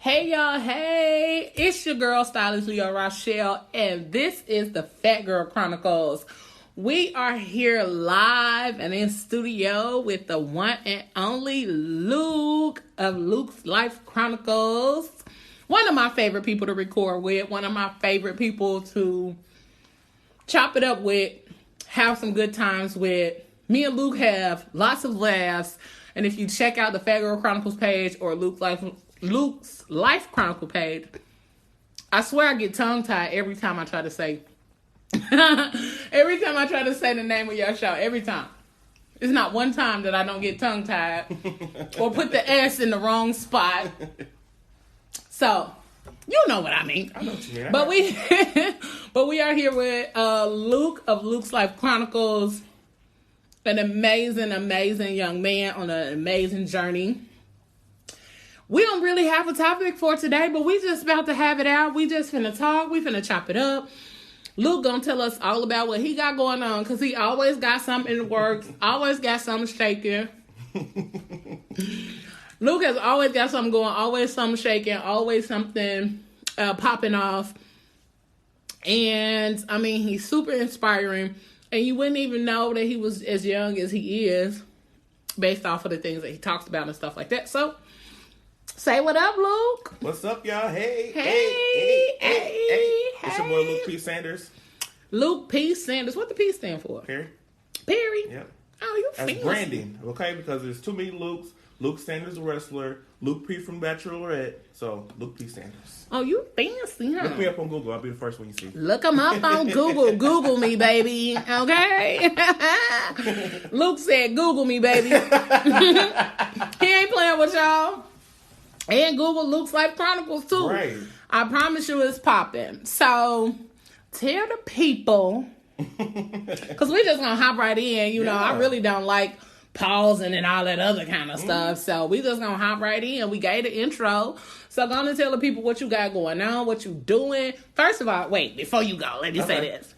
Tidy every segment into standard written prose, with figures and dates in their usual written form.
Hey y'all, hey, it's your girl stylist Leo Rochelle, and this is the Fat Girl Chronicles. We are here live and in studio with the one and only Luke of Luke's Life Chronicles. One of my favorite people to record with, one of my favorite people to chop it up with, have some good times with. Me and Luke have lots of laughs, and if you check out the Fat Girl Chronicles page or Luke's Life Chronicle page, I swear I get tongue-tied every time I try to say the name of your show. Every time. It's not one time that I don't get tongue-tied or put the S in the wrong spot. So, you know what I mean. I know what you mean. But we are here with Luke of Luke's Life Chronicles, an amazing young man on an amazing journey. We don't really have a topic for today, but we just about to have it out. We just finna talk. We finna chop it up. Luke gonna tell us all about what he got going on, because he always got something in the works, always got something shaking. Luke has always got something going, always something shaking, always something popping off. And, I mean, he's super inspiring. And you wouldn't even know that he was as young as he is based off of the things that he talks about and stuff like that. So, say what up, Luke. What's up, y'all? Hey. Hey. It's your boy Luke P. Sanders. Luke P. Sanders. What the P stand for? Perry. Yep. Oh, you fancy. That's branding, okay? Because there's too many Lukes. Luke Sanders, the wrestler. Luke P. from Bachelorette. So, Luke P. Sanders. Oh, you fancy, huh? Look me up on Google. I'll be the first one you see. Look him up on Google. Google me, baby. Okay? Luke said, Google me, baby. He ain't playing with y'all. And Google Luke's Life Chronicles, too. Right. I promise you it's popping. So, tell the people. Because we just going to hop right in. You know, I really don't like pausing and all that other kind of stuff. So, we just going to hop right in. We gave the intro. So, go on and tell the people what you got going on, what you doing. First of all, wait, before you go, let me say this.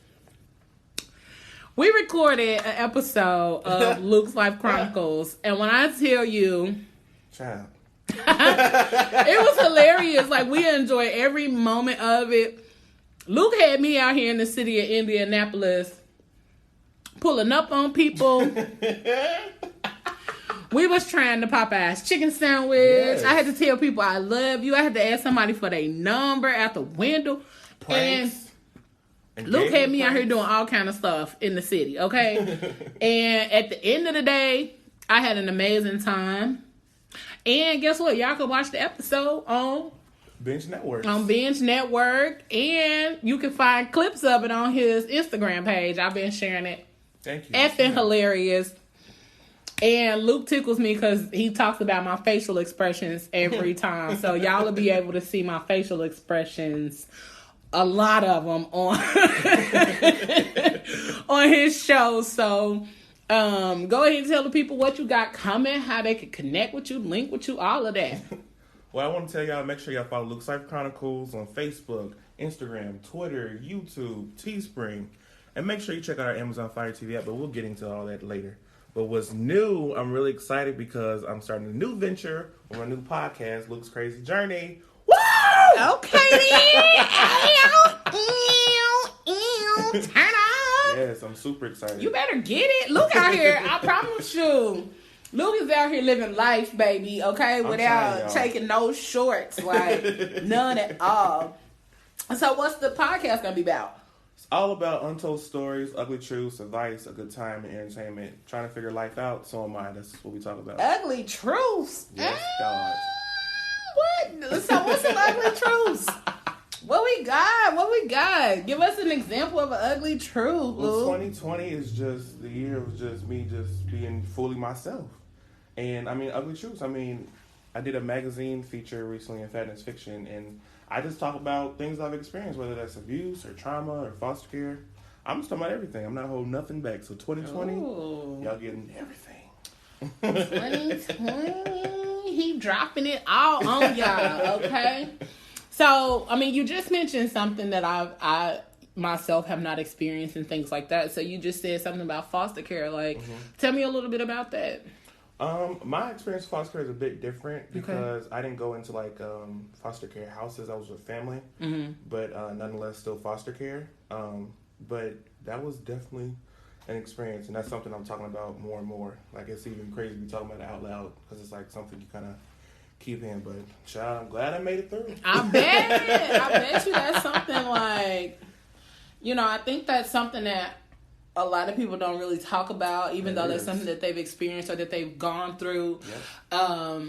We recorded an episode of Luke's Life Chronicles. And when I tell you... Child. It was hilarious. Like, we enjoyed every moment of it. Luke had me out here in the city of Indianapolis pulling up on people. We was trying the Popeye's chicken sandwich. Yes. I had to tell people I love you. I had to ask somebody for their number out the window. Pranks. And Luke had me out here doing all kind of stuff in the city, okay? And at the end of the day, I had an amazing time. And guess what? Y'all can watch the episode on Binge Network. On Binge Network. And you can find clips of it on his Instagram page. I've been sharing it. Thank you. Effing hilarious. And Luke tickles me because he talks about my facial expressions every time. So y'all will be able to see my facial expressions, a lot of them, on on his show. So... go ahead and tell the people what you got coming, how they can connect with you, link with you, all of that. Well, I want to tell y'all, make sure y'all follow Luke's Life Chronicles on Facebook, Instagram, Twitter, YouTube, Teespring, and make sure you check out our Amazon Fire TV app, but we'll get into all that later. But what's new, I'm really excited because I'm starting a new venture with my new podcast, Luke's Crazy Journey. Woo! Okay, then. Turn on. Yes, I'm super excited. You better get it. Luke out here, I promise you. Luke is out here living life, baby, okay? Without taking no shorts, like none at all. So what's the podcast going to be about? It's all about untold stories, ugly truths, advice, a good time, and entertainment. Trying to figure life out, so am I. That's what we talk about. Ugly truths? Yes, God. What? So what's some ugly truths? What we got? Give us an example of an ugly truth, Luke. Well, 2020 is just the year of just me just being fully myself. And, I mean, ugly truths. I mean, I did a magazine feature recently in Fatness Fiction, and I just talk about things I've experienced, whether that's abuse or trauma or foster care. I'm just talking about everything. I'm not holding nothing back. So 2020, y'all getting everything. 2020, he dropping it all on y'all, okay? So, I mean, you just mentioned something that I myself have not experienced and things like that. So you just said something about foster care. Like, tell me a little bit about that. My experience with foster care is a bit different because I didn't go into like foster care houses. I was with family, but nonetheless still foster care. But that was definitely an experience, and that's something I'm talking about more and more. Like it's even crazy to be talking about it out loud because it's like something you kind of keep in. But child, I'm glad I made it through. I bet you that's something like, I think that's something that a lot of people don't really talk about, even though that's something that they've experienced or that they've gone through. Yep.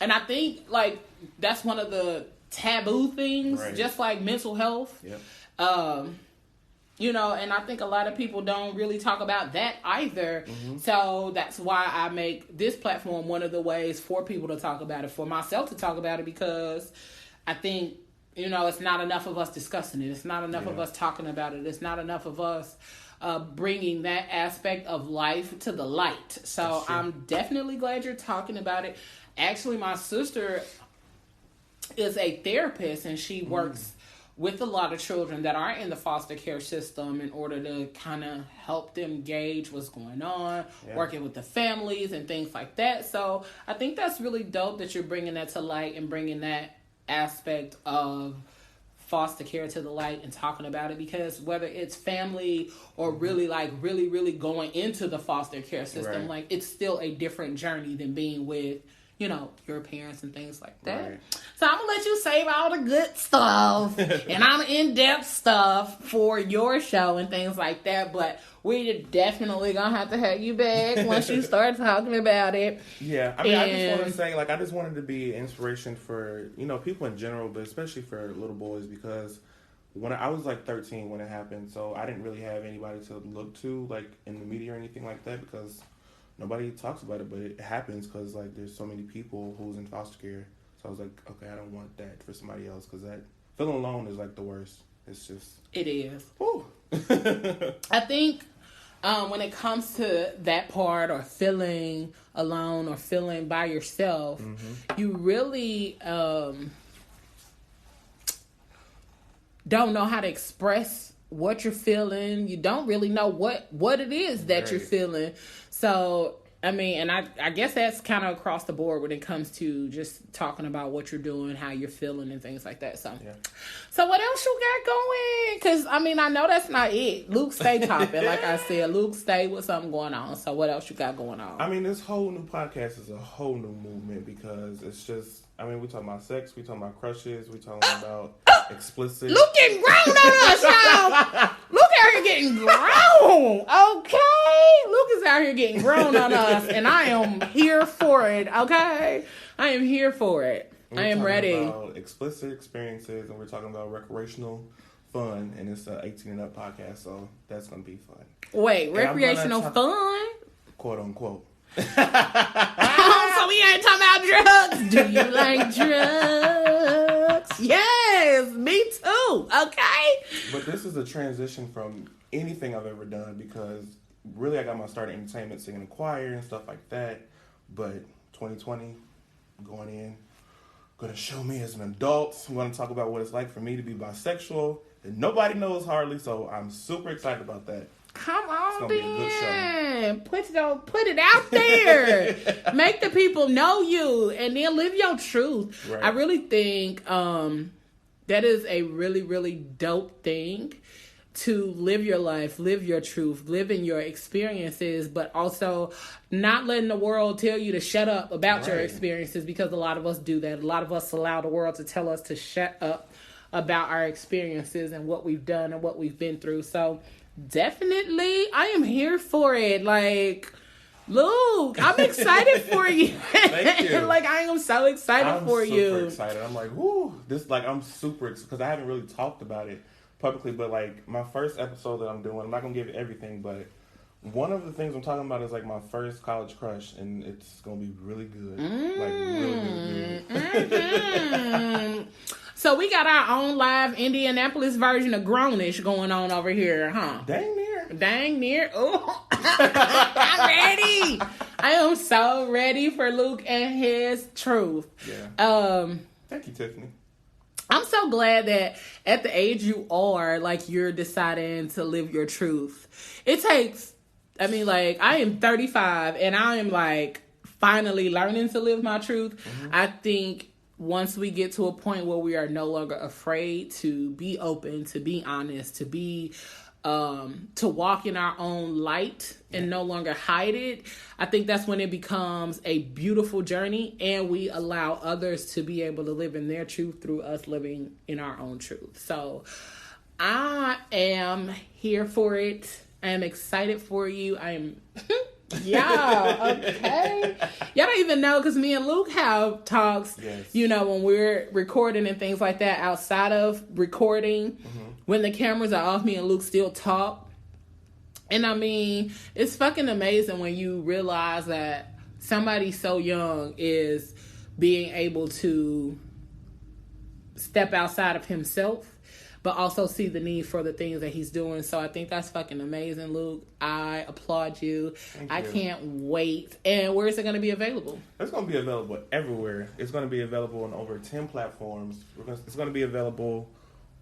And I think like that's one of the taboo things, just like mental health. Yep. And I think a lot of people don't really talk about that either. Mm-hmm. So that's why I make this platform one of the ways for people to talk about it, for myself to talk about it, because I think, it's not enough of us discussing it. It's not enough of us talking about it. It's not enough of us bringing that aspect of life to the light. So I'm definitely glad you're talking about it. Actually, my sister is a therapist, and she works with a lot of children that are in the foster care system in order to kind of help them gauge what's going on, working with the families and things like that. So I think that's really dope that you're bringing that to light and bringing that aspect of foster care to the light and talking about it, because whether it's family or really going into the foster care system, like it's still a different journey than being with your parents and things like that. So I'm gonna let you save all the good stuff and I'm in-depth stuff for your show and things like that, but we're definitely gonna have to have you back once you start talking about it. Yeah, I mean, I just want to say, like, I just wanted to be inspiration for, people in general, but especially for little boys, because when I was like 13 when it happened, so I didn't really have anybody to look to, like, in the media or anything like that, because nobody talks about it, but it happens because, like, there's so many people who's in foster care. So I was like, okay, I don't want that for somebody else, because that feeling alone is, like, the worst. It's just... It is. Whew. I think when it comes to that part, or feeling alone or feeling by yourself, you really don't know how to express what you're feeling. You don't really know what it is that you're feeling. So, I mean, and I guess that's kind of across the board when it comes to just talking about what you're doing, how you're feeling, and things like that. So, so what else you got going? Because, I mean, I know that's not it. Luke stay topping. Like I said, Luke stay with something going on. So what else you got going on? I mean, this whole new podcast is a whole new movement, because it's just... I mean, we talking about sex, we talking about crushes, we talking about explicit. Luke getting grown on us, y'all. Luke out here getting grown, okay? Luke is out here getting grown on us, and I am here for it, okay? I am here for it. I am ready. We're talking about explicit experiences, and we're talking about recreational fun, and it's an 18 and up podcast, so that's going to be fun. Wait, recreational fun? Quote unquote. So we ain't talking about drugs. Do you like drugs? Yes, me too. Okay. But this is a transition from anything I've ever done, because really I got my start in entertainment, singing in choir and stuff like that. But 2020, going in, gonna show me as an adult. I'm gonna talk about what it's like for me to be bisexual, and nobody knows hardly. So I'm super excited about that. Come on, then. Put it out there. Make the people know you, and then live your truth. Right. I really think that is a really, really dope thing, to live your life, live your truth, live in your experiences, but also not letting the world tell you to shut up about your experiences, because a lot of us do that. A lot of us allow the world to tell us to shut up about our experiences and what we've done and what we've been through. So definitely, I am here for it. Like, Luke, I'm excited for you. Thank you. Like, I am so excited for you. I'm super excited. I'm like, whoo. I'm super excited, because I haven't really talked about it publicly, but like my first episode that I'm doing, I'm not going to give everything, but one of the things I'm talking about is like my first college crush, and it's going to be really good. Like, really, really good. So we got our own live Indianapolis version of Grownish going on over here, huh? Dang near. Oh, I'm ready. I am so ready for Luke and his truth. Yeah. Thank you, Tiffany. I'm so glad that at the age you are, like, you're deciding to live your truth. It takes, I mean, like, I am 35 and I am like finally learning to live my truth. I think once we get to a point where we are no longer afraid to be open, to be honest, to be to walk in our own light and no longer hide it, I think that's when it becomes a beautiful journey, and we allow others to be able to live in their truth through us living in our own truth. So I am here for it. I am excited for you. I am yeah, okay. Y'all don't even know, because me and Luke have talks, you know, when we're recording and things like that outside of recording. When the cameras are off, me and Luke still talk. And I mean, it's fucking amazing when you realize that somebody so young is being able to step outside of himself, but also see the need for the things that he's doing. So I think that's fucking amazing, Luke. I applaud you. I can't wait. And where is it going to be available? It's going to be available everywhere. It's going to be available on over 10 platforms. It's going to be available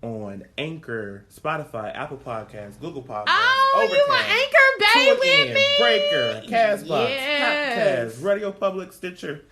on Anchor, Spotify, Apple Podcasts, Google Podcasts, you an Anchor babe with me? Breaker, Castbox, Podcast, Radio Public, Stitcher.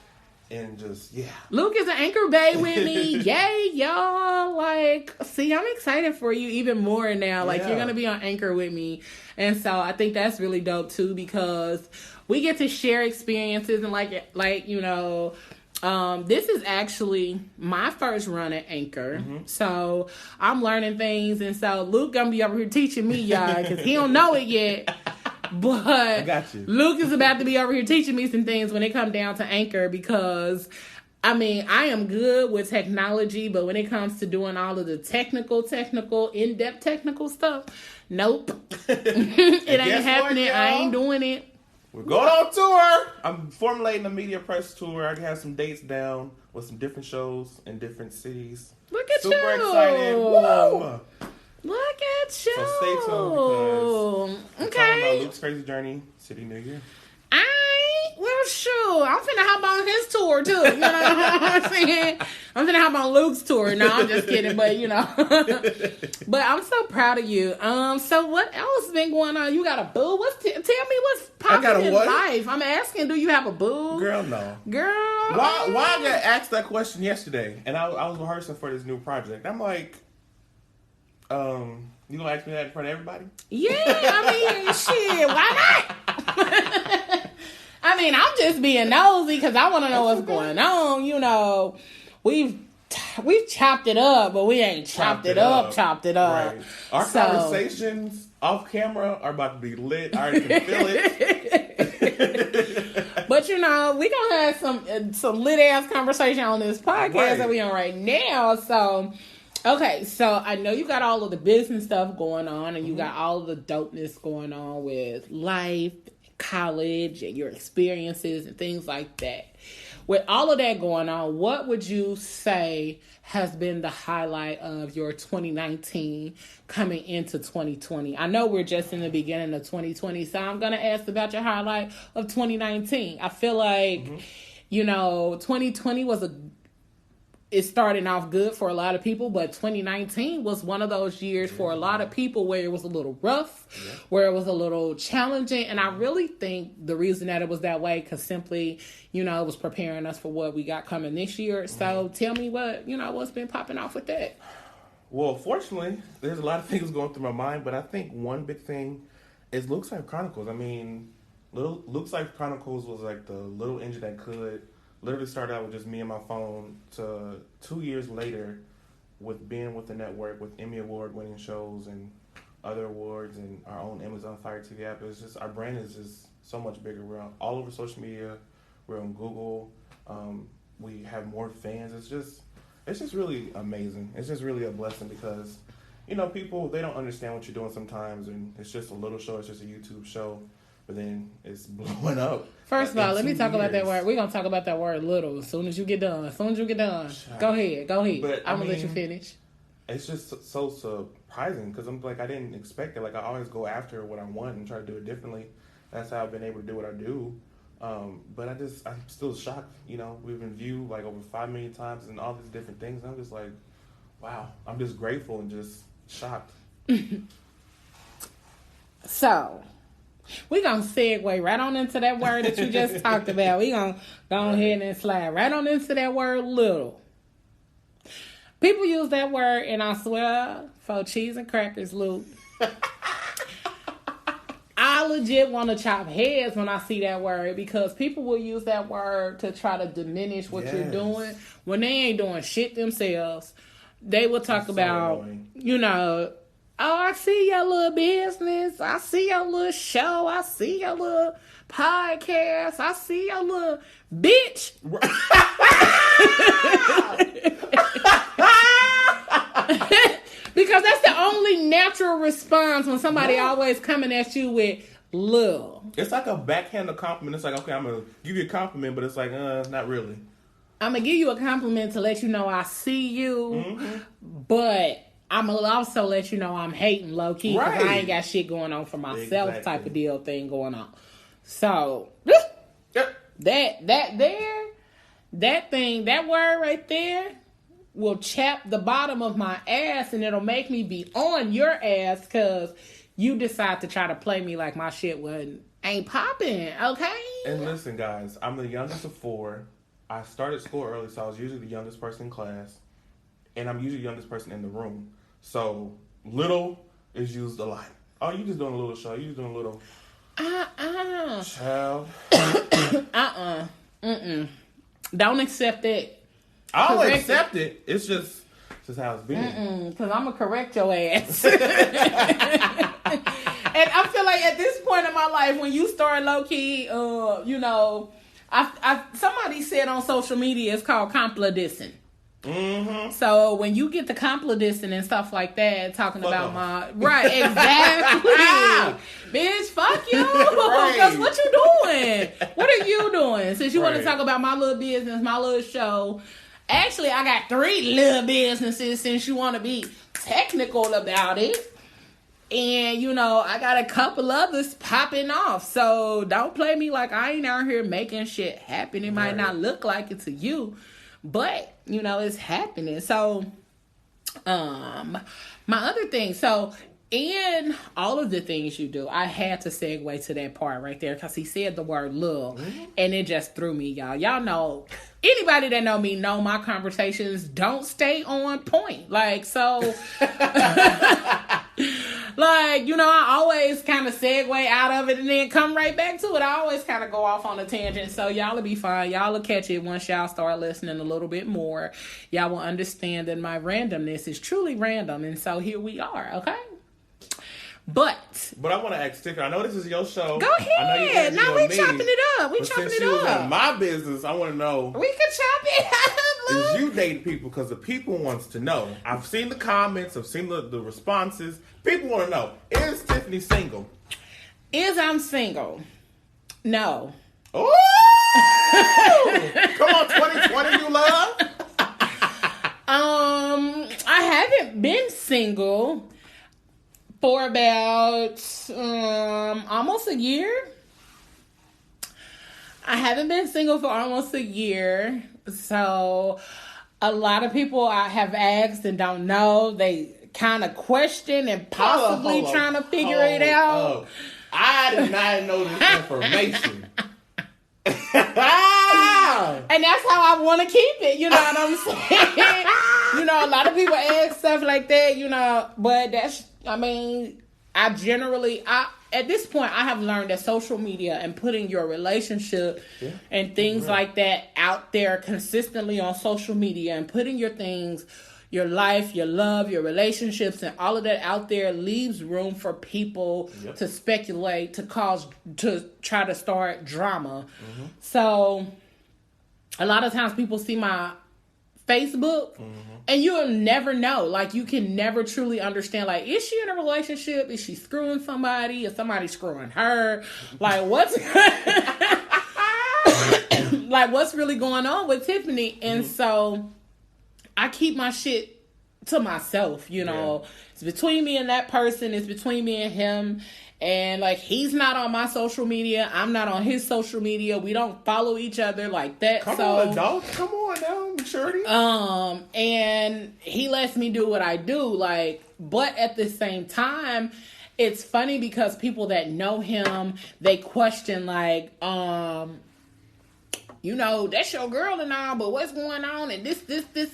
And just, Luke is an Anchor babe with me. Yay, y'all. Like, see, I'm excited for you even more now. Like, you're going to be on Anchor with me. And so I think that's really dope, too, because we get to share experiences. And, like you know, this is actually my first run at Anchor. So I'm learning things. And so Luke going to be over here teaching me, y'all, because he don't know it yet. But I got you. Luke is about to be over here teaching me some things when it comes down to Anchor, because I mean, I am good with technology, but when it comes to doing all of the technical, in-depth technical stuff, nope. It ain't happening. I ain't doing it. We're going on tour. I'm formulating a media press tour. I have some dates down with some different shows in different cities. Look at Super you. excited. Woo! Look at you. So stay tuned, because we're talking about Luke's crazy journey, city New Year. Well, sure. I'm finna hop on his tour, too. You know what I'm saying? I'm finna hop on Luke's tour. No, I'm just kidding, but, you know. But I'm so proud of you. So what else been going on? You got a boo? Tell me what's popping in life. I'm asking, do you have a boo? Girl, no. Girl. Why I got asked that question yesterday, and I was rehearsing for this new project. I'm like, you gonna ask me that in front of everybody? Yeah, I mean, shit, why not? I mean, I'm just being nosy because I want to know what's going on. You know, we've chopped it up, but we ain't chopped it up. Right. Our conversations off camera are about to be lit. I already can feel it. But you know, we gonna have some lit ass conversation on this podcast that we on right now. So. Okay, so I know you got all of the business stuff going on, and you got all of the dopeness going on with life, college, and your experiences and things like that. With all of that going on, what would you say has been the highlight of your 2019 coming into 2020? I know we're just in the beginning of 2020, so I'm going to ask about your highlight of 2019. I feel like, you know, 2020 it's starting off good for a lot of people, but 2019 was one of those years for a lot of people where it was a little rough, where it was a little challenging. And I really think the reason that it was that way, because simply, you know, it was preparing us for what we got coming this year. So tell me what's been popping off with that. Well, fortunately, there's a lot of things going through my mind, but I think one big thing is Luke's Life Chronicles. I mean, Luke's Life Chronicles was like the little engine that could literally started out with just me and my phone to 2 years later with being with the network, with Emmy Award winning shows and other awards and our own Amazon Fire TV app. It's just, our brand is just so much bigger. We're all over social media. We're on Google. We have more fans. It's just really amazing. It's just really a blessing because, you know, people, they don't understand what you're doing sometimes, and it's just a little show. It's just a YouTube show. But then it's blowing up. First of all, let me talk about that word. We're going to talk about that word little as soon as you get done. Go ahead. But, I'm going to let you finish. It's just so surprising because I'm like, I didn't expect it. Like, I always go after what I want and try to do it differently. That's how I've been able to do what I do. But I'm still shocked. You know, we've been viewed like over 5 million times and all these different things. And I'm just like, wow. I'm just grateful and just shocked. So, We gonna segue right on into that word that you just talked about. We gonna go ahead and slide right on into that word little. People use that word, and I swear, for cheese and crackers, Luke. I legit want to chop heads when I see that word, because people will use that word to try to diminish what you're doing when they ain't doing shit themselves. They will talk about, you know, oh, I see your little business. I see your little show. I see your little podcast. I see your little bitch. Because that's the only natural response when somebody always coming at you with love. It's like a backhanded compliment. It's like, okay, I'm going to give you a compliment, but it's like, not really. I'm going to give you a compliment to let you know I see you, but I'm going to also let you know I'm hating low-key because I ain't got shit going on for myself type of deal thing going on. So, that word right there will chap the bottom of my ass, and it'll make me be on your ass because you decide to try to play me like my shit ain't popping, okay? And listen, guys, I'm the youngest of 4. I started school early, so I was usually the youngest person in class, and I'm usually the youngest person in the room. So little is used a lot. Oh, you just doing a little show. You just doing a little child. Don't accept it. I'll accept it. It's just how it's been. Because I'm going to correct your ass. And I feel like at this point in my life, when you start low-key, you know, somebody said on social media, it's called complidissing. Mm-hmm. So when you get the complidissing and stuff like that, talking about my... Right, exactly. Bitch, fuck you. Because what you doing? What are you doing? Since you want to talk about my little business, my little show... Actually, I got 3 little businesses since you want to be technical about it. And, you know, I got a couple others popping off. So don't play me like I ain't out here making shit happen. It might not look like it to you, but, you know, it's happening. So, my other thing. So, in all of the things you do, I had to segue to that part right there because he said the word love, and it just threw me, y'all. Y'all know, anybody that know me know my conversations don't stay on point. Like, so, like, you know, I always kind of segue out of it and then come right back to it. I always kind of go off on a tangent. So y'all will be fine. Y'all will catch it once y'all start listening a little bit more. Y'all will understand that my randomness is truly random. And so here we are, okay? But I want to ask Tiffany, I know this is your show. Go ahead. Now we chopping it up. We chopping it up. In my business, I want to know. We can chop it up. Is you dating people? Because the people wants to know. I've seen the comments. I've seen the responses. People want to know. Is Tiffany single? Is I'm single? No. Ooh! Come on, 2020, you love? I haven't been single for about almost a year. I haven't been single for almost a year. So a lot of people I have asked and don't know. They kind of question and possibly trying to figure it out. I did not know this information. And that's how I want to keep it. You know what I'm saying? You know, a lot of people ask stuff like that, you know, but that's, I mean, at this point, I have learned that social media and putting your relationship and things like that out there consistently on social media and putting your things, your life, your love, your relationships, and all of that out there leaves room for people to speculate, to try to start drama. So a lot of times people see my Facebook and you'll never know. Like, you can never truly understand, like, is she in a relationship? Is she screwing somebody? Is somebody screwing her? Like, what's like, what's really going on with Tiffany? And so I keep my shit to myself, you know. It's between me and that person. It's between me and him. And, like, he's not on my social media. I'm not on his social media. We don't follow each other like that. Come on, adults. Come on now, maturity. And he lets me do what I do. Like, but at the same time, it's funny because people that know him, they question like, that's your girl and all, but what's going on and this,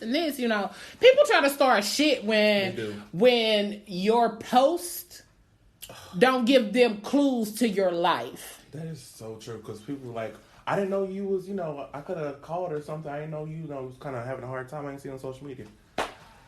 and this, People try to start shit when your post don't give them clues to your life. That is so true, because people like, I didn't know you was, I could have called or something. I didn't know you, was kind of having a hard time. I didn't see you on social media.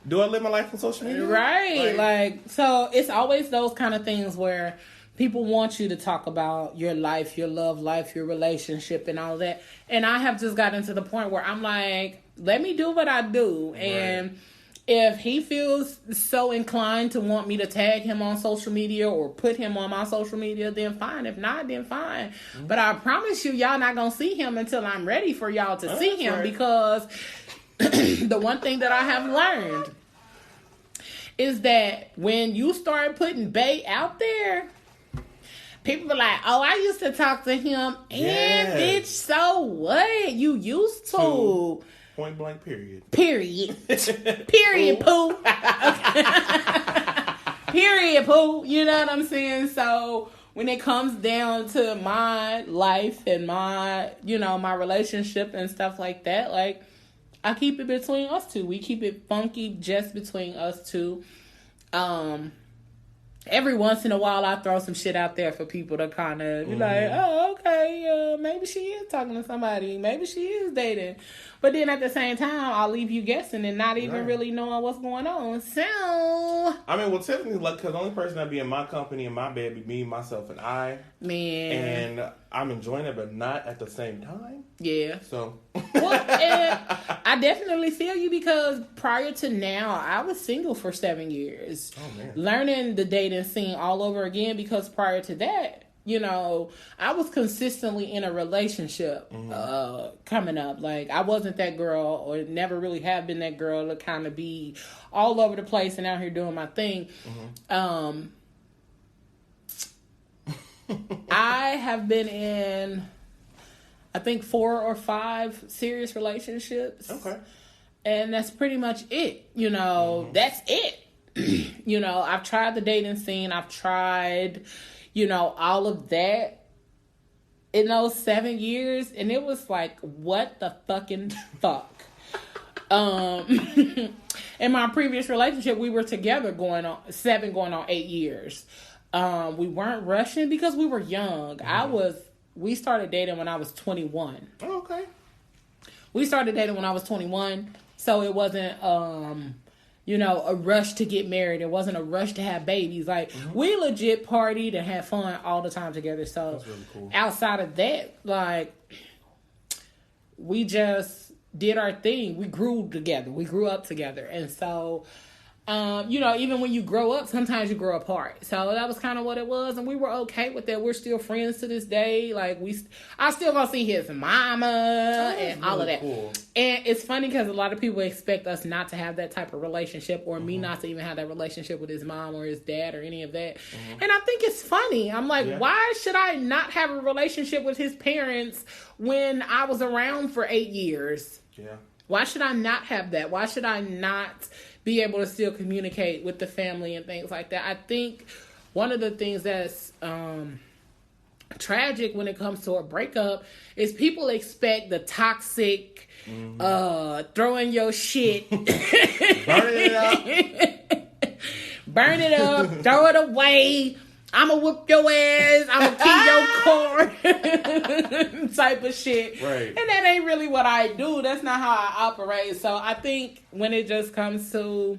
Do I live my life on social media? Right. So it's always those kind of things where people want you to talk about your life, your love life, your relationship, and all that. And I have just gotten to the point where I'm like, let me do what I do. And if he feels so inclined to want me to tag him on social media or put him on my social media, then fine. If not, then fine. Mm-hmm. But I promise you, y'all not going to see him until I'm ready for y'all to see him. Because the one thing that I have learned is that when you start putting bae out there, people are like, oh, I used to talk to him. And bitch, so what? You used to. Point blank, period. Period, poo. Period, poo. You know what I'm saying? So when it comes down to my life and my, my relationship and stuff like that, like, I keep it between us two. We keep it funky just between us two. Every once in a while, I throw some shit out there for people to kind of be like, oh, okay, maybe she is talking to somebody. Maybe she is dating. But then at the same time, I'll leave you guessing and not even really knowing what's going on. So, I mean, well, typically, like, because the only person that be in my company in my bed be me, myself, and I. Man. And I'm enjoying it, but not at the same time. Yeah. So. Well, and I definitely feel you, because prior to now, I was single for 7 years. Oh, man. Learning the dating scene all over again, because prior to that, I was consistently in a relationship coming up. Like, I wasn't that girl, or never really have been that girl, to kind of be all over the place and out here doing my thing. I have been in, I think, 4 or 5 serious relationships. Okay. And that's pretty much it. That's it. I've tried the dating scene. I've tried, all of that in those 7 years. And it was like, what the fucking fuck? In my previous relationship, we were together going on 8 years. We weren't rushing because we were young. We started dating when I was 21. Oh, okay. We started dating when I was 21. So it wasn't, a rush to get married. It wasn't a rush to have babies. Like, we legit partied and had fun all the time together. So that's really cool. Outside of that, like, we just did our thing. We grew together. We grew up together. And so, even when you grow up, sometimes you grow apart. So that was kind of what it was. And we were okay with that. We're still friends to this day. Like, I still gonna see his mama and all of that. Cool. And it's funny because a lot of people expect us not to have that type of relationship, or me not to even have that relationship with his mom or his dad or any of that. And I think it's funny. I'm like, why should I not have a relationship with his parents when I was around for 8 years? Yeah. Why should I not have that? Why should I not be able to still communicate with the family and things like that? I think one of the things that's tragic when it comes to a breakup is people expect the toxic, throwing your shit, burn it up, throw it away, I'ma whoop your ass, I'ma kill your core type of shit. Right. And that ain't really what I do. That's not how I operate. So I think when it just comes to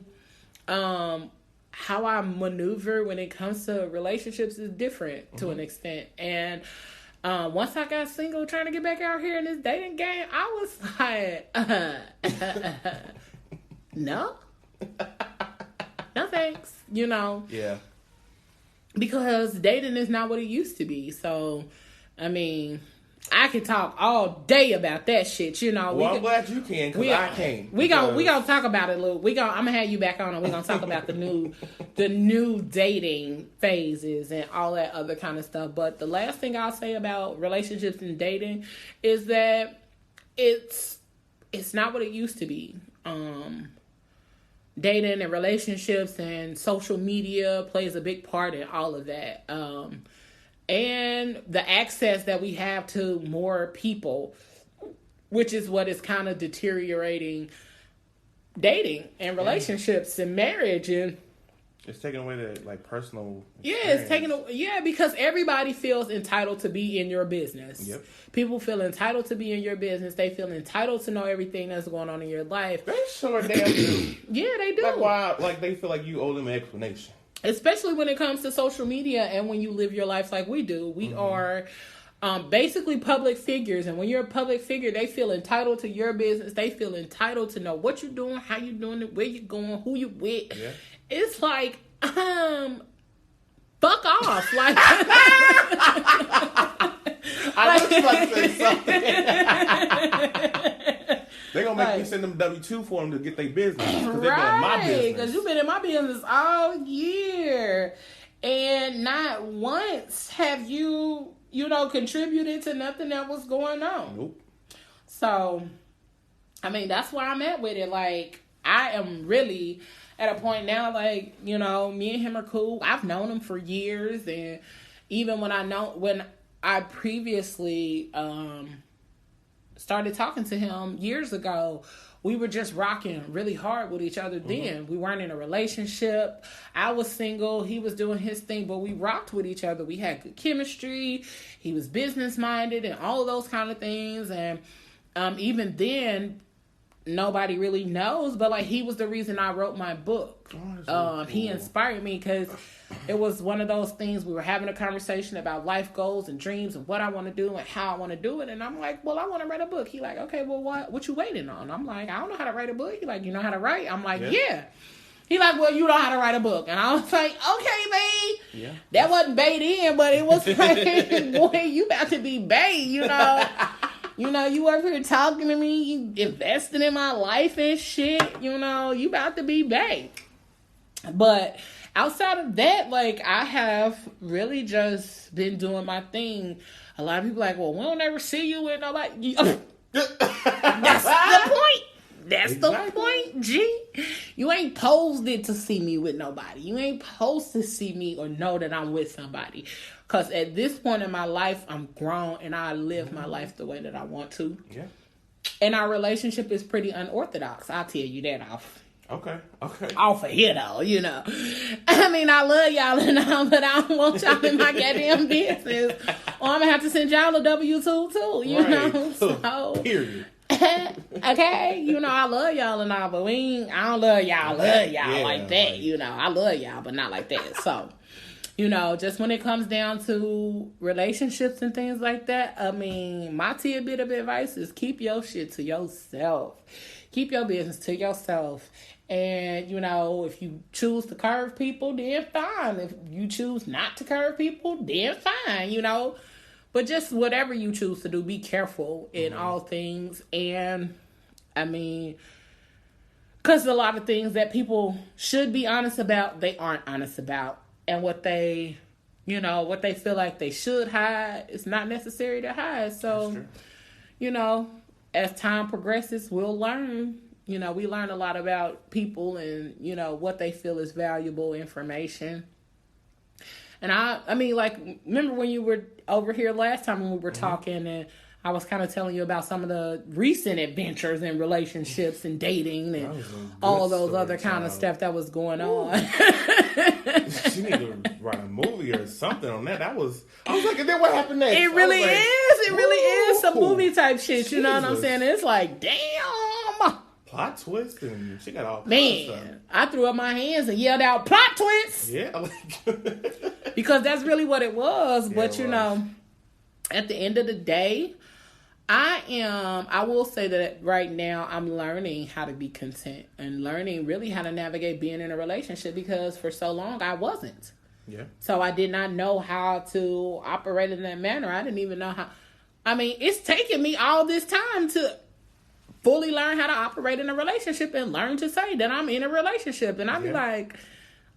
how I maneuver when it comes to relationships is different to an extent. And once I got single trying to get back out here in this dating game, I was like, no. No thanks. Yeah. Because dating is not what it used to be. So, I mean, I can talk all day about that shit, Well, I'm glad you can, because I can't. We gonna talk about it, Luke. I'm gonna have you back on, and we're gonna talk about the new dating phases and all that other kind of stuff. But the last thing I'll say about relationships and dating is that it's not what it used to be. dating and relationships, and social media plays a big part in all of that. And the access that we have to more people, which is what is kind of deteriorating dating and relationships and marriage. And it's taking away the like personal experience. Yeah, it's taking away. Yeah, because everybody feels entitled to be in your business. Yep. People feel entitled to be in your business. They feel entitled to know everything that's going on in your life. They sure damn do. Yeah, they do. Like why? Like they feel like you owe them an explanation. Especially when it comes to social media and when you live your life like we do. We are basically public figures. And when you're a public figure, they feel entitled to your business. They feel entitled to know what you're doing, how you're doing it, where you're going, who you with. Yeah. It's like, fuck off. Like, I know you about to say something. They're going to make me send them W-2 for them to get their business. Because they're in my business. Because you've been in my business all year. And not once have you, contributed to nothing that was going on. Nope. So, I mean, that's where I'm at with it. Like, I am really at a point now, like, me and him are cool. I've known him for years. And even when I previously started talking to him years ago, we were just rocking really hard with each other then. We weren't in a relationship. I was single. He was doing his thing, but we rocked with each other. We had good chemistry. He was business-minded and all of those kind of things. And even then, nobody really knows, but like he was the reason I wrote my book. He inspired me because it was one of those things. We were having a conversation about life goals and dreams and what I want to do and how I want to do it. And I'm like, well, I want to write a book. He like, okay, well, what you waiting on? I'm like, I don't know how to write a book. He like, you know how to write? I'm like, yeah. He like, well, you know how to write a book. And I was like, okay, babe. Yeah. That wasn't bae then, but it was like, boy, you about to be bae, you up here talking to me, you investing in my life and shit, you about to be bae. But outside of that, like, I have really just been doing my thing. A lot of people are like, well, we don't ever see you with nobody. That's the point. That's the point, G. You ain't posed it to see me with nobody. You ain't supposed to see me or know that I'm with somebody. Because at this point in my life, I'm grown and I live my life the way that I want to. Yeah. And our relationship is pretty unorthodox. I'll tell you that off. Okay. Off of here, though, I mean, I love y'all and all, but I don't want y'all in my goddamn business. Or I'm going to have to send y'all a W-2 too, know? So, period. Okay, I love y'all and all, but I don't love y'all like that, I love y'all, but not like that. So, just when it comes down to relationships and things like that, I mean, my tidbit of advice is keep your shit to yourself. Keep your business to yourself. And, if you choose to curve people, then fine. If you choose not to curve people, then fine, But just whatever you choose to do, be careful in all things. And, I mean, because a lot of things that people should be honest about, they aren't honest about. And what they feel like they should hide, it's not necessary to hide. So, as time progresses, we'll learn. We learn a lot about people and, what they feel is valuable information. And I mean, like, remember when you were over here last time when we were talking and I was kind of telling you about some of the recent adventures in relationships and dating and all those other kind of stuff that was going on. She need to write a movie or something on that. I was like, and then what happened next? It really is. It really is some movie type shit. You know what I'm saying? It's like, damn. Plot twist, and she got all kinds of stuff. I threw up my hands and yelled out, plot twist! Yeah. Because that's really what it was. Yeah, but, at the end of the day, I will say that right now I'm learning how to be content and learning really how to navigate being in a relationship because for so long I wasn't. Yeah. So I did not know how to operate in that manner. I didn't even know how. I mean, it's taken me all this time to fully learn how to operate in a relationship and learn to say that I'm in a relationship. And I'll be like,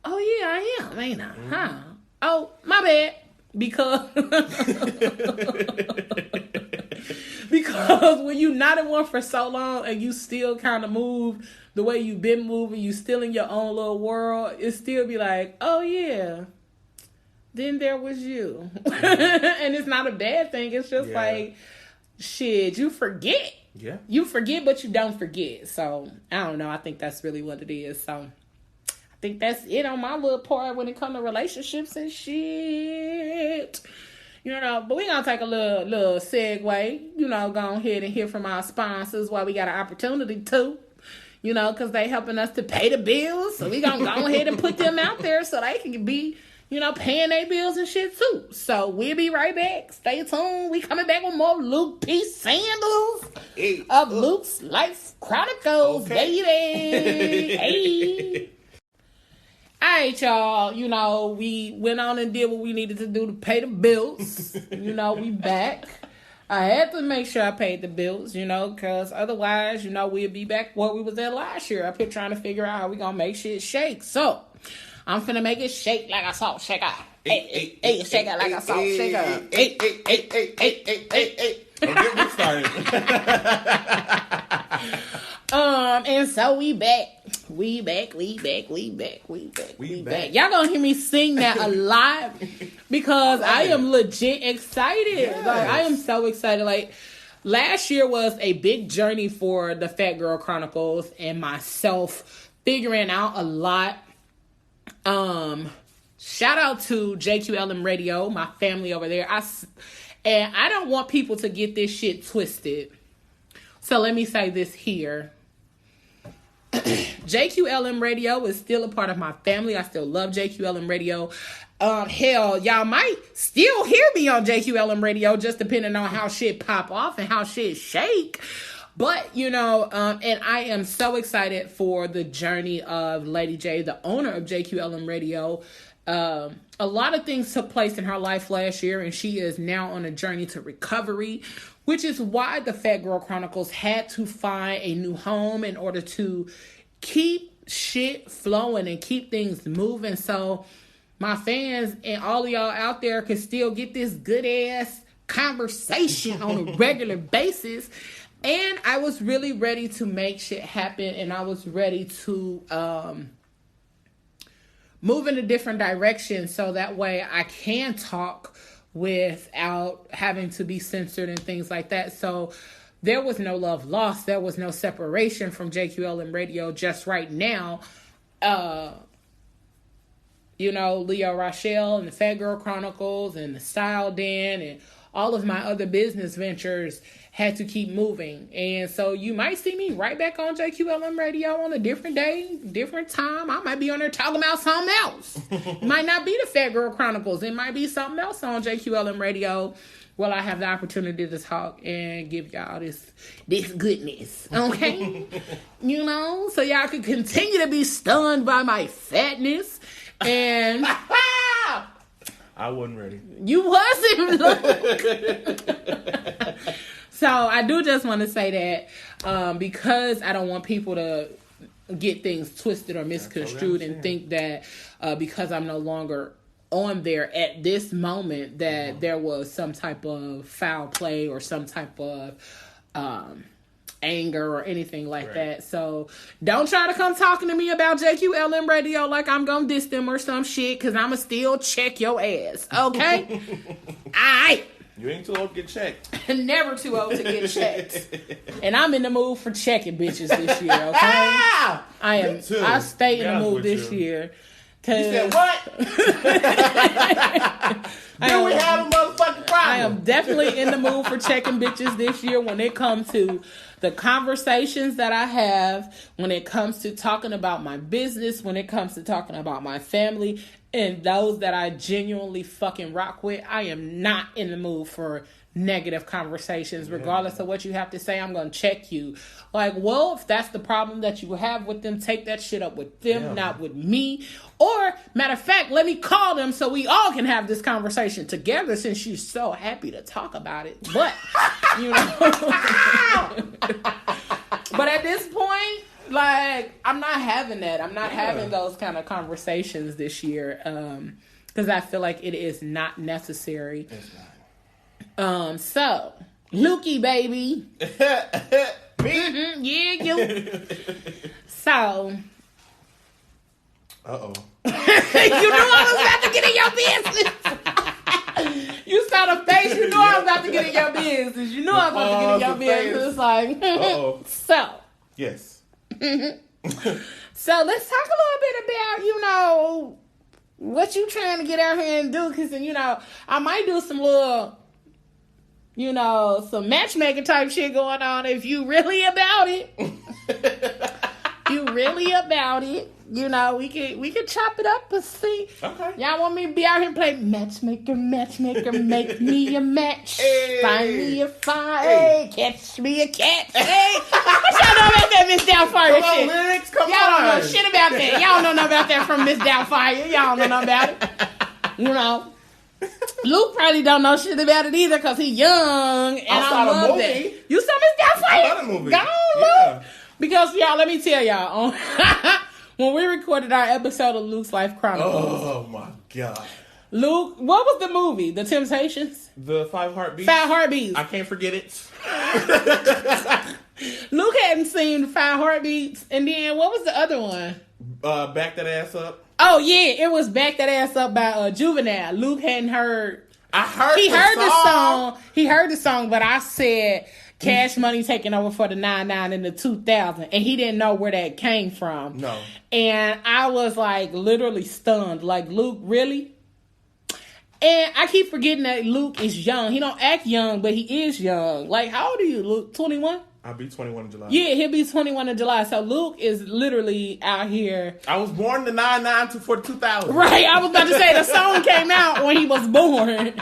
oh yeah, I am, ain't I? Huh? Oh, my bad. Because Because when you're not in one for so long and you still kind of move the way you've been moving, you still in your own little world, it still be like, oh yeah, then there was you. And it's not a bad thing. It's just like, shit, you forget. Yeah. You forget, but you don't forget. So, I don't know. I think that's really what it is. So, I think that's it on my little part when it comes to relationships and shit. You know, but we're going to take a little segue, you know, go ahead and hear from our sponsors while we got an opportunity to, you know, because they helping us to pay the bills. So, we're going to go ahead and put them out there so they can be, you know, paying their bills and shit too. So we'll be right back. Stay tuned. We coming back with more Luke P. Sandals of Luke's Life Chronicles, baby. Hey. All right, y'all. You know, we went on and did what we needed to do to pay the bills. You know, we back. I had to make sure I paid the bills, you know, because otherwise, you know, we'd be back where we was at last year. Up here trying to figure out how we going to make shit shake. So, I'm finna make it shake like a salt shaker. Hey, shake it like a salt shaker. Hey. Don't get me started. And so we back. We back. Y'all gonna hear me sing that a lot because I am legit excited. Yes. Like, I am so excited. Like, last year was a big journey for the Fat Girl Chronicles and myself, figuring out a lot. Shout out to JQLM Radio, my family over there. And I don't want people to get this shit twisted. So let me say this here. JQLM Radio is still a part of my family. I still love JQLM Radio. Hell, y'all might still hear me on JQLM Radio, just depending on how shit pop off and how shit shake. But, you know, and I am so excited for the journey of Lady J, the owner of JQLM Radio. A lot of things took place in her life last year, and she is now on a journey to recovery, which is why the Fat Girl Chronicles had to find a new home in order to keep shit flowing and keep things moving. So my fans and all of y'all out there can still get this good ass conversation on a regular basis. And I was really ready to make shit happen, and I was ready to move in a different direction so that way I can talk without having to be censored and things like that. So there was no love lost. There was no separation from JQLM Radio just right now. You know, Leo Rochelle and the Fat Girl Chronicles and the Style Den and all of my other business ventures had to keep moving. And so you might see me right back on JQLM Radio on a different day, different time. I might be on there talking about something else. It might not be the Fat Girl Chronicles. It might be something else on JQLM Radio. Well, I have the opportunity to talk and give y'all this goodness. Okay? You know? So y'all can continue to be stunned by my fatness. And I wasn't ready. You wasn't, look. So I do just want to say that because I don't want people to get things twisted or misconstrued and think that because I'm no longer on there at this moment that there was some type of foul play or some type of anger or anything like that. So don't try to come talking to me about JQLM Radio like I'm gonna diss them or some shit, because I'ma still check your ass. Okay? Alright. You ain't too old to get checked. Never too old to get checked. And I'm in the mood for checking bitches this year, okay? I stay in the mood this year. You said what? Do we have a motherfucking problem? I am definitely in the mood for checking bitches this year when it comes to the conversations that I have, when it comes to talking about my business, when it comes to talking about my family, and those that I genuinely fucking rock with. I am not in the mood for negative conversations. Regardless of what you have to say, I'm going to check you. Like, well, if that's the problem that you have with them, take that shit up with them, not with me. Or, matter of fact, let me call them so we all can have this conversation together, since you're so happy to talk about it. But, you know. But at this point, like, I'm not having that. I'm not having those kind of conversations this year. Because I feel like it is not necessary. It's not. So, Lukey, baby. Me? Yeah, you. So. Uh-oh. You knew I was about to get in your business. You saw the face. You knew I was about to get in your business. You knew I was about to get in your business. It's like, uh-oh. So. Yes. So let's talk a little bit about, what you trying to get out here and do. Because, I might do some little, some matchmaking type shit going on if you really about it. You really about it. We could chop it up and see. Okay. Y'all want me to be out here and play matchmaker, make me a match. Hey. Find me a fire. Hey. Catch me a cat. Hey. What y'all know about that Miss Doubtfire Come shit? on, lyrics, come y'all on. don't know shit about that. Y'all don't know nothing about that from Miss Doubtfire. Y'all don't know nothing about it. Luke probably don't know shit about it either because he's young and I love that. You saw Miss Doubtfire? I saw the movie. Go on, Luke. Because, y'all, let me tell y'all. When we recorded our episode of Luke's Life Chronicles. Oh, my God. Luke, what was the movie? The Temptations? The 5 Heartbeats? 5 Heartbeats. I can't forget it. Luke hadn't seen 5 Heartbeats. And then, what was the other one? Back That Ass Up. Oh, yeah. It was Back That Ass Up by Juvenile. Luke hadn't heard. He heard the song. He heard the song, but I said Cash Money taking over for the 99 in the 2000, and he didn't know where that came from. No. And I was like literally stunned. Like, Luke, really? And I keep forgetting that Luke is young. He don't act young, but he is young. Like, how old are you, Luke? 21? I'll be 21 in July. Yeah, he'll be 21 in July. So Luke is literally out here. I was born the 99 for 2000. Right, I was about to say the song came out when he was born.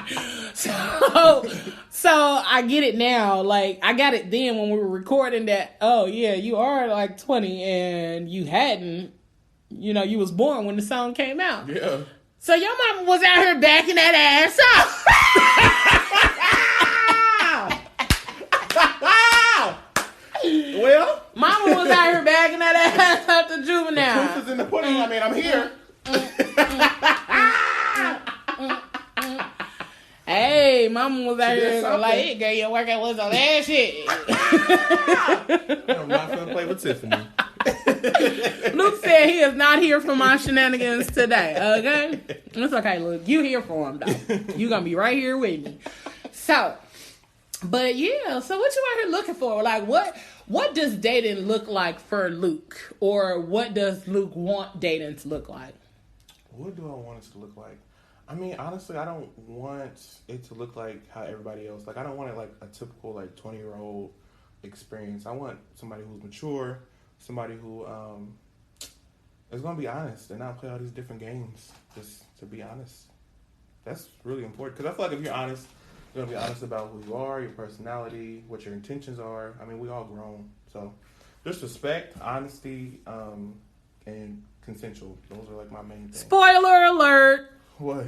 So I get it now. Like, I got it then when we were recording that, oh yeah, you are like 20 and you hadn't, you was born when the song came out. Yeah. So your mama was out here backing that ass up. Well, Mama was out here bagging that ass up to Juvenile. The proof is in the pudding. I mean, I'm here. Hey, Mama was out here like, hey, girl, you working with some ass shit. I'm not going to play with Tiffany. Luke said he is not here for my shenanigans today, okay? It's okay, Luke. You here for him, though. You going to be right here with me. So, but yeah, so what you out here looking for? Like, what does dating look like for Luke? Or what does Luke want dating to look like? What do I want it to look like? I mean, honestly, I don't want it to look like how everybody else. Like, I don't want it like a typical, 20-year-old experience. I want somebody who's mature, somebody who is going to be honest and not play all these different games, just to be honest. That's really important. Because I feel like if you're honest, you're going to be honest about who you are, your personality, what your intentions are. I mean, we all grown. So, just respect, honesty, and consensual. Those are, my main things. Spoiler alert! What?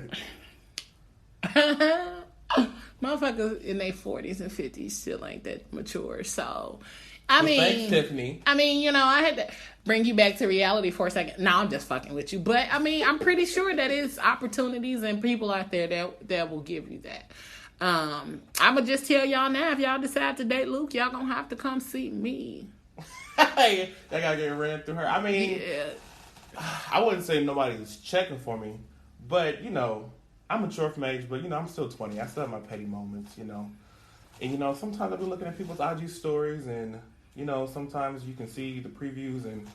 Motherfuckers in their 40s and 50s still ain't that mature. So, thanks, Tiffany. I had to bring you back to reality for a second. No, I'm just fucking with you. But, I'm pretty sure that it's opportunities and people out there that will give you that. I'm going to just tell y'all now, if y'all decide to date Luke, y'all going to have to come see me. Hey, I got to get ran through her. I mean, yeah. I wouldn't say nobody's checking for me. But, I'm mature from age, but, I'm still 20. I still have my petty moments, And, sometimes I've been looking at people's IG stories and, sometimes you can see the previews and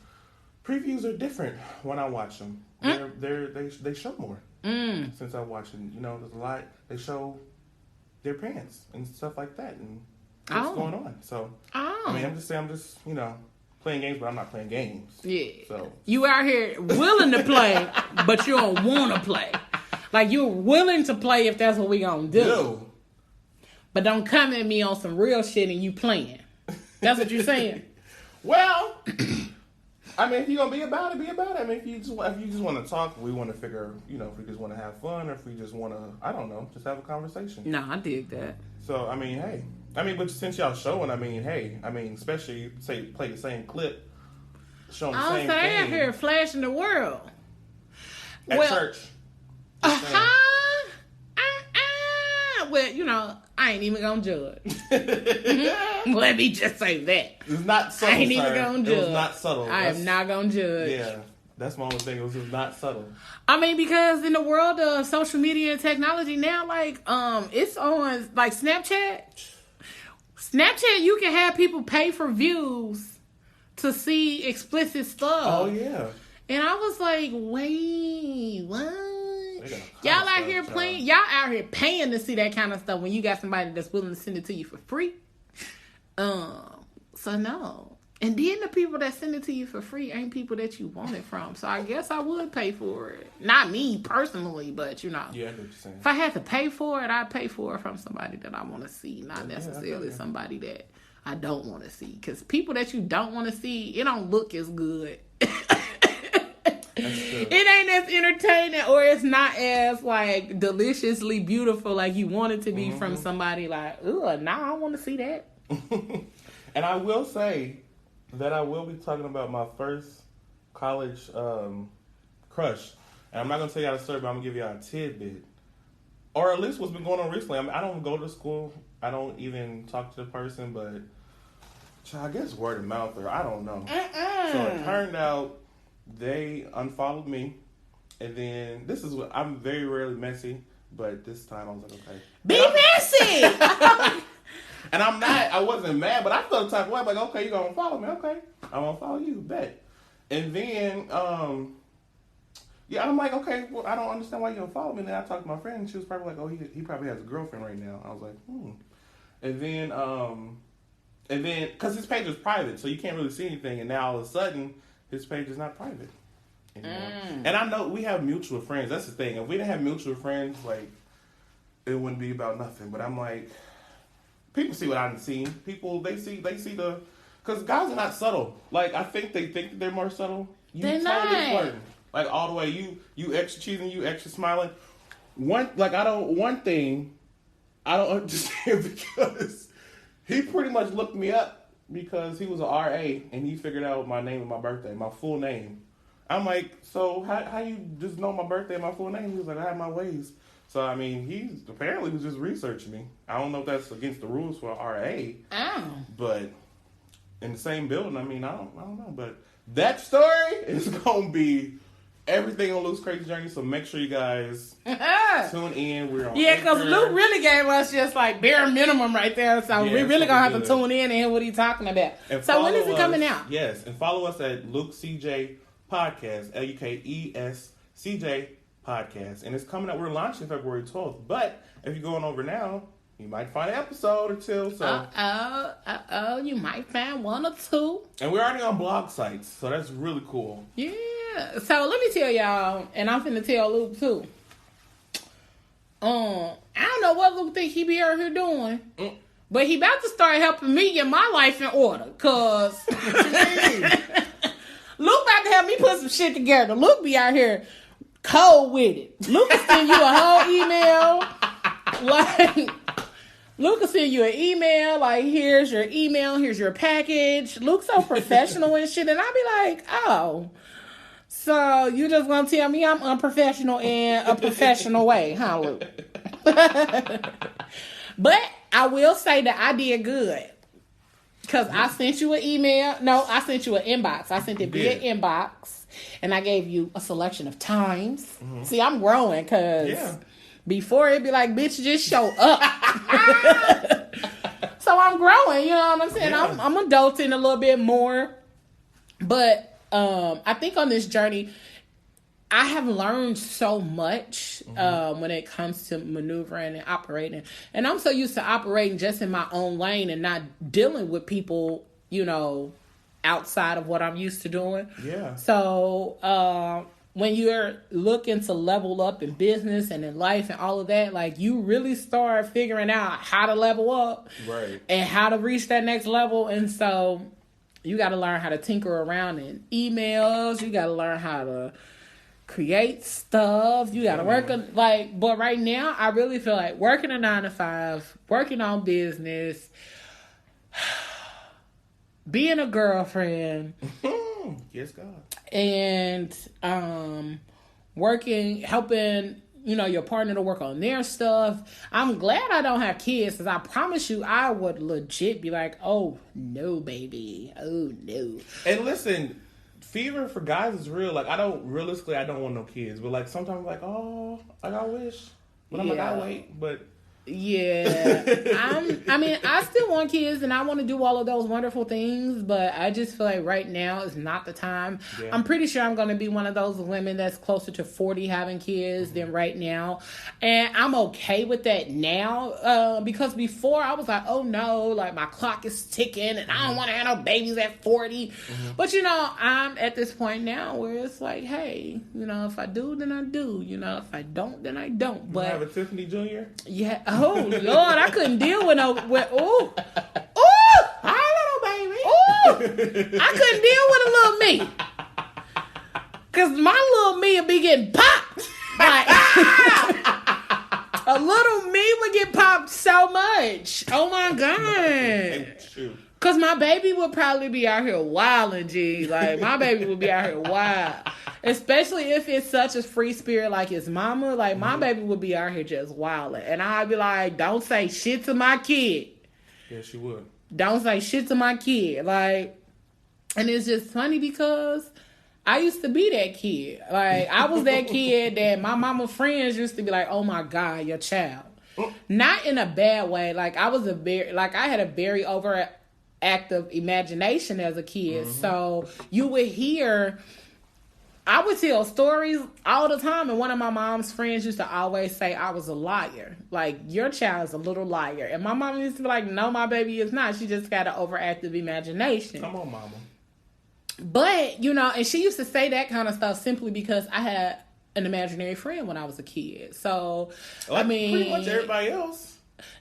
previews are different when I watch them. They show more since I watch them. There's a lot. They show their pants and stuff like that and what's going on. So, I'm just playing games, but I'm not playing games. Yeah. So you out here willing to play, but you don't want to play. Like, you're willing to play if that's what we gonna do. No. But don't come at me on some real shit and you playing. That's what you're saying? Well, if you're gonna be about it, be about it. I mean, if you just want to talk, we want to figure, if we just want to have fun, or if we just want to, I don't know, just have a conversation. No, I dig that. So, hey. But since y'all showing, especially, say, play the same clip, showing the same thing. I out here flashing the world. At church. Well, I ain't even gonna judge. Let me just say that. It's not subtle, I ain't even gonna judge. It was not subtle. I am not gonna judge. Yeah, that's my only thing. It was just not subtle. I mean, because in the world of social media and technology now, like, it's on, like, Snapchat. Snapchat, you can have people pay for views to see explicit stuff. Oh, yeah. And I was like, wait, what? Y'all out here playing, y'all out here paying to see that kind of stuff when you got somebody that's willing to send it to you for free. So no. And then the people that send it to you for free ain't people that you want it from. So I guess I would pay for it. Not me personally, but you know. Yeah, I know what you're saying. If I had to pay for it, I'd pay for it from somebody that I want to see, not necessarily somebody that I don't want to see. Because people that you don't want to see, it don't look as good. It ain't as entertaining, or it's not as like deliciously beautiful like you want it to be from somebody like, ugh, nah, I don't want to see that. And I will say that I will be talking about my first college crush. And I'm not going to tell you how to story, but I'm going to give you a tidbit. Or at least what's been going on recently. I mean, I don't go to school. I don't even talk to the person, but I guess word of mouth, or I don't know. So it turned out they unfollowed me, and then this is what I'm very rarely messy, but this time I was like, okay, be messy. And I wasn't mad, but I felt the type of way. I'm like, okay, you gonna follow me? Okay, I'm gonna follow you, bet. And then I'm like, okay, well, I don't understand why you don't follow me. And then I talked to my friend, and she was probably like, oh, he probably has a girlfriend right now. I was like, And then because his page is private, so you can't really see anything. And now all of a sudden, his page is not private anymore. And I know we have mutual friends. That's the thing. If we didn't have mutual friends, like, it wouldn't be about nothing. But I'm like, people see what I done seen. People, they see the, because guys are not subtle. Like, I think they think that they're more subtle. They're not. Flirting. Like, all the way. You extra cheesing, you extra smiling. One thing I don't understand, because he pretty much looked me up because he was an RA and he figured out my name and my birthday, my full name. I'm like, so how you just know my birthday and my full name? He was like, I have my ways. So, I mean, he apparently was just researching me. I don't know if that's against the rules for RA. Oh. But in the same building, I mean, I don't know. But that story is going to be everything on Luke's Crazy Journey. So make sure you guys tune in. We're on because Luke really gave us just like bare minimum right there. So we really going to have to tune in and hear what he's talking about. And so when is it coming out? Yes. And follow us at Luke CJ Podcast, LUKESCJ Podcast, and it's coming out. We're launching February 12th, but if you're going over now, you might find an episode or two. So you might find one or two. And we're already on blog sites, so that's really cool. Yeah. So let me tell y'all, and I'm finna tell Luke too. I don't know what Luke think he be out here doing, but he about to start helping me get my life in order. Cause Luke about to help me put some shit together. Luke be out here cold with it. Luke will send you a whole email. Like, Luke will send you an email. Like, here's your email. Here's your package. Luke's so professional and shit. And I'll be like, oh. So you just gonna tell me I'm unprofessional in a professional way, huh, Luke? But I will say that I did good. Because I sent you an email. No, I sent you an inbox. I sent it via inbox. And I gave you a selection of times. Mm-hmm. See, I'm growing because before it'd be like, bitch, just show up. So I'm growing, you know what I'm saying? Yeah. I'm adulting a little bit more. But I think on this journey, I have learned so much when it comes to maneuvering and operating. And I'm so used to operating just in my own lane and not dealing with people, you know, outside of what I'm used to doing. Yeah. So when you're looking to level up in business and in life and all of that, like, you really start figuring out how to level up. Right. And how to reach that next level. And so you got to learn how to tinker around in emails. You got to learn how to create stuff. You gotta work on, like, but right now I really feel like working a 9-to-5, working on business, being a girlfriend. Yes, God. And working, helping your partner to work on their stuff. I'm glad I don't have kids, because I promise you I would legit be like, oh no, baby, oh no. And listen, fever for guys is real. Like, I don't want no kids, but like sometimes I'm like, oh, like I wish, but I'm like, I wait, but. Yeah, I still want kids and I want to do all of those wonderful things, but I just feel like right now is not the time. Yeah. I'm pretty sure I'm going to be one of those women that's closer to 40 having kids than right now, and I'm okay with that now, because before I was like, oh no, like my clock is ticking and I don't want to have no babies at 40, but I'm at this point now where it's like, hey, if I do, then I do, if I don't, then I don't. But you have a Tiffany Jr.? Yeah. Oh Lord, I couldn't deal with hi little baby. I couldn't deal with a little me, cause my little me would be getting popped. Like a little me would get popped so much. Oh my God. Cause my baby would probably be out here wilding, G. Like my baby would be out here wild. Especially if it's such a free spirit like his mama. Like, my baby would be out here just wilding. And I'd be like, don't say shit to my kid. Yeah, she would. Don't say shit to my kid. Like, and it's just funny because I used to be that kid. Like, I was that kid that my mama friends used to be like, oh my God, your child. Not in a bad way. Like, I had a very overactive imagination as a kid. So you would hear... I would tell stories all the time, and one of my mom's friends used to always say I was a liar. Like, your child is a little liar. And my mom used to be like, no, my baby is not. She just got an overactive imagination. Come on, mama. But, and she used to say that kind of stuff simply because I had an imaginary friend when I was a kid. So, pretty much everybody else.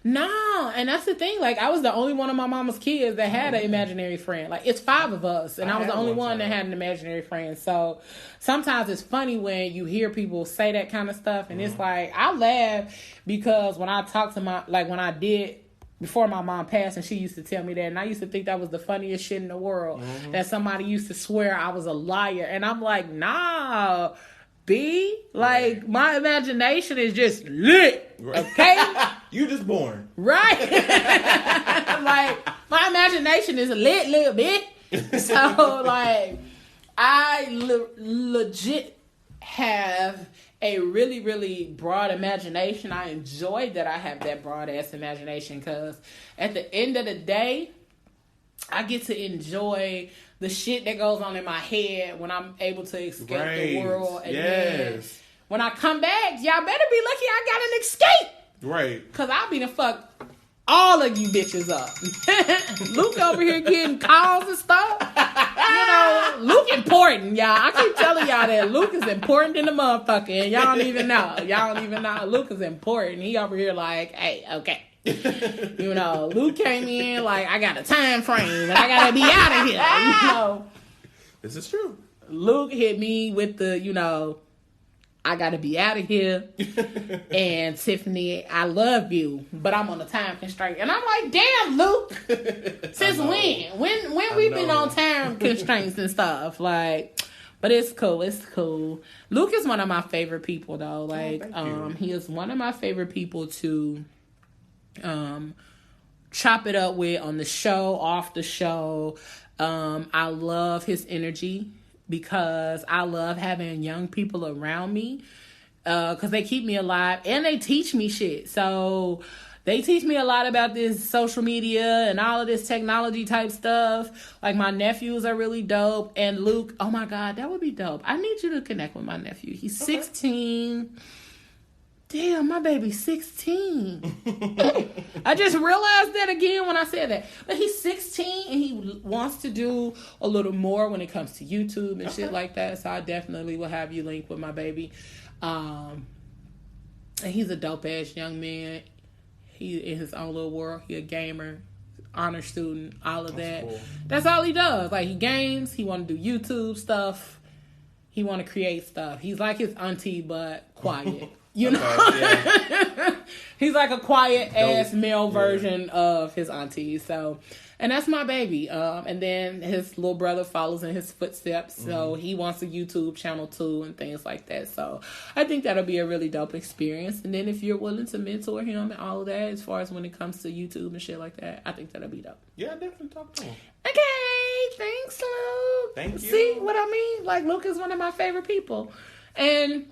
No, and that's the thing. Like, I was the only one of my mama's kids that had an imaginary friend. Like, it's 5 of us, and I was the only one that had an imaginary friend. So sometimes it's funny when you hear people say that kind of stuff, and it's like, I laugh because when I talk to before my mom passed, and she used to tell me that, and I used to think that was the funniest shit in the world, that somebody used to swear I was a liar. And I'm like, nah, like, my imagination is just lit, okay? You just born. Right? Like, my imagination is a lit little bit. So, like, I legit have a really, really broad imagination. I enjoy that I have that broad-ass imagination, because at the end of the day, I get to enjoy the shit that goes on in my head when I'm able to escape the world. And then when I come back, y'all better be lucky I got an escape. Right. Because I'll be the fuck all of you bitches up. Luke over here getting calls and stuff. Luke important, y'all. I keep telling y'all that Luke is important in the motherfucker, and y'all don't even know. Luke is important. He over here like, hey, okay. Luke came in like, I got a time frame and I gotta be out of here. This is true. Luke hit me with the, I gotta be out of here. And Tiffany, I love you, but I'm on a time constraint. And I'm like, damn, Luke. Since when? When we've been on time constraints and stuff? Like, but it's cool. It's cool. Luke is one of my favorite people, though. Like, he is one of my favorite people to chop it up with on the show, off the show. I love his energy because I love having young people around me, because they keep me alive and they teach me shit. So they teach me a lot about this social media and all of this technology type stuff. Like, my nephews are really dope. And Luke, oh my God, that would be dope. I need you to connect with my nephew. He's 16. Damn, my baby's 16. I just realized that again when I said that. But he's 16 and he wants to do a little more when it comes to YouTube and shit like that. So I definitely will have you link with my baby. And he's a dope ass young man. He in his own little world. He a gamer, honor student, all of that. Cool. That's all he does. Like, he games. He want to do YouTube stuff. He want to create stuff. He's like his auntie, but quiet. Yeah. He's like a quiet ass male version of his auntie. So, And that's my baby. And then his little brother follows in his footsteps. So he wants a YouTube channel too and things like that. So I think that'll be a really dope experience. And then if you're willing to mentor him and all of that, as far as when it comes to YouTube and shit like that, I think that'll be dope. Yeah, definitely talk to him. Okay, thanks, Luke. Thank you. See what I mean? Like, Luke is one of my favorite people. And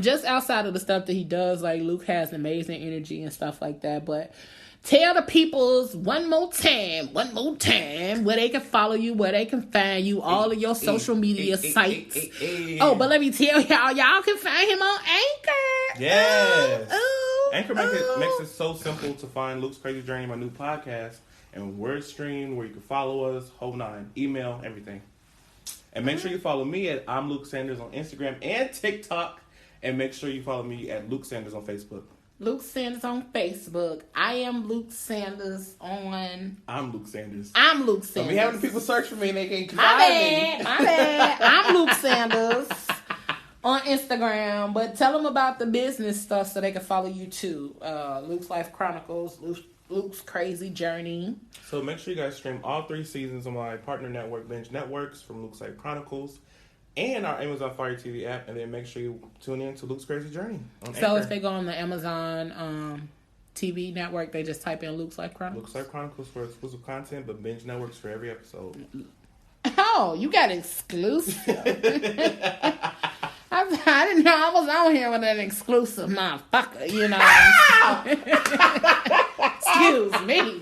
just outside of the stuff that he does, like, Luke has amazing energy and stuff like that. But tell the peoples one more time, where they can follow you, where they can find you, all of your social media sites. Oh, but let me tell y'all can find him on Anchor. Yes. Anchor makes it so simple to find Luke's Crazy Journey, my new podcast, and WordStream, where you can follow us, whole nine, email, everything. And make sure you follow me at I'm Luke Sanders on Instagram and TikTok. And make sure you follow me at Luke Sanders on Facebook. Luke Sanders on Facebook. I am Luke Sanders on... I'm Luke Sanders. I'm Luke Sanders. Don't be having people search for me and they can't find me. My bad. I'm Luke Sanders on Instagram. But tell them about the business stuff so they can follow you too. Luke's Life Chronicles, Luke's Crazy Journey. So make sure you guys stream all 3 seasons on my partner network, Binge Networks, from Luke's Life Chronicles, and our Amazon Fire TV app, and then make sure you tune in to Luke's Crazy Journey on So Anchor. if they go on the Amazon TV network, they just type in Luke's Life Chronicles? Luke's Life Chronicles for exclusive content, but Binge Networks for every episode. Oh, you got exclusive. I didn't know I was on here with an exclusive motherfucker, you know. Excuse me.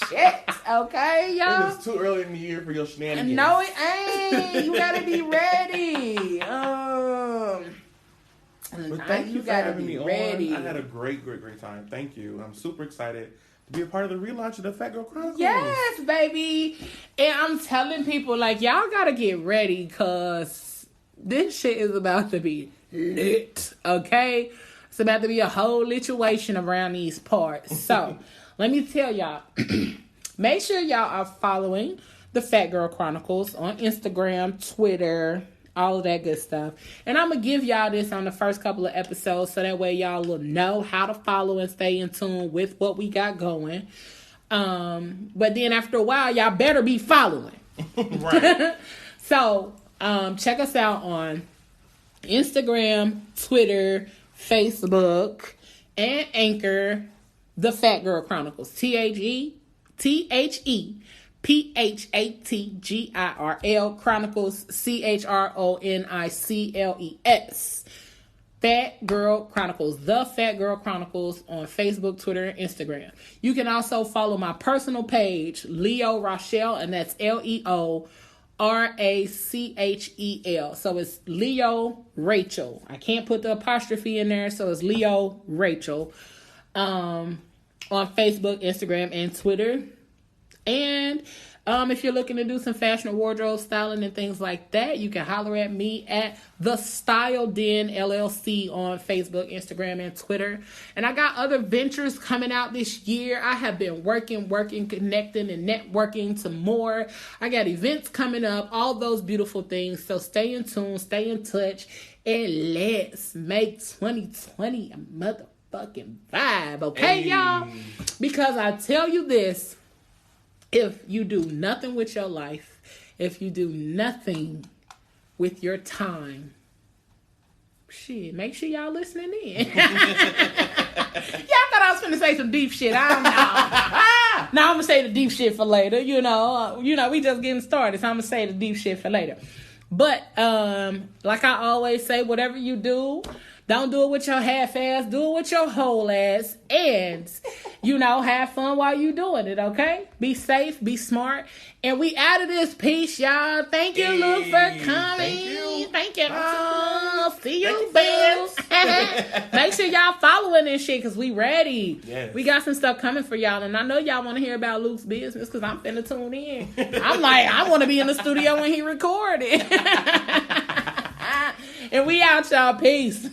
Shit. Okay, y'all. It is too early in the year for your shenanigans. No, it ain't. You gotta be ready. But thank you for having me ready. on. I had a great time. Thank you. I'm super excited to be a part of the relaunch of the Fat Girl Chronicles. Yes, baby. And I'm telling people, like, y'all gotta get ready, because this shit is about to be lit, okay? It's about to be a whole situation around these parts. So, let me tell y'all, make sure y'all are following the Fat Girl Chronicles on Instagram, Twitter, all of that good stuff. And I'm going to give y'all this on the first couple of episodes so that way y'all will know how to follow and stay in tune with what we got going. But then after a while, y'all better be following. Right. So, check us out on Instagram, Twitter, Facebook, and Anchor, The Fat Girl Chronicles. ThePhatGirl Chronicles, CHRONICLES. Fat Girl Chronicles. The Fat Girl Chronicles on Facebook, Twitter, and Instagram. You can also follow my personal page, Leo Rochelle, and that's LEO RACHEL. So it's Leo Rachel. I can't put the apostrophe in there, so it's Leo Rachel. On Facebook, Instagram, and Twitter. And if you're looking to do some fashion wardrobe styling and things like that, you can holler at me at The Style Den LLC on Facebook, Instagram, and Twitter. And I got other ventures coming out this year. I have been working, connecting, and networking to more. I got events coming up, all those beautiful things. So stay in tune, stay in touch, and let's make 2020 a motherfucking vibe, okay, y'all? Because I tell you this, if you do nothing with your life, if you do nothing with your time, shit, make sure y'all listening in. Y'all thought I was finna say some deep shit. I don't know. Now I'm gonna say the deep shit for later. You know, we just getting started, so I'm gonna say the deep shit for later. But like I always say, whatever you do, don't do it with your half-ass. Do it with your whole ass. And, have fun while you doing it, okay? Be safe. Be smart. And we out of this piece, y'all. Thank you, Luke, for coming. Thank you. See you, Bills. Make sure y'all following this shit, because we ready. Yes. We got some stuff coming for y'all. And I know y'all want to hear about Luke's business, because I'm finna tune in. I'm like, I want to be in the studio when he recorded. And we out, y'all. Peace.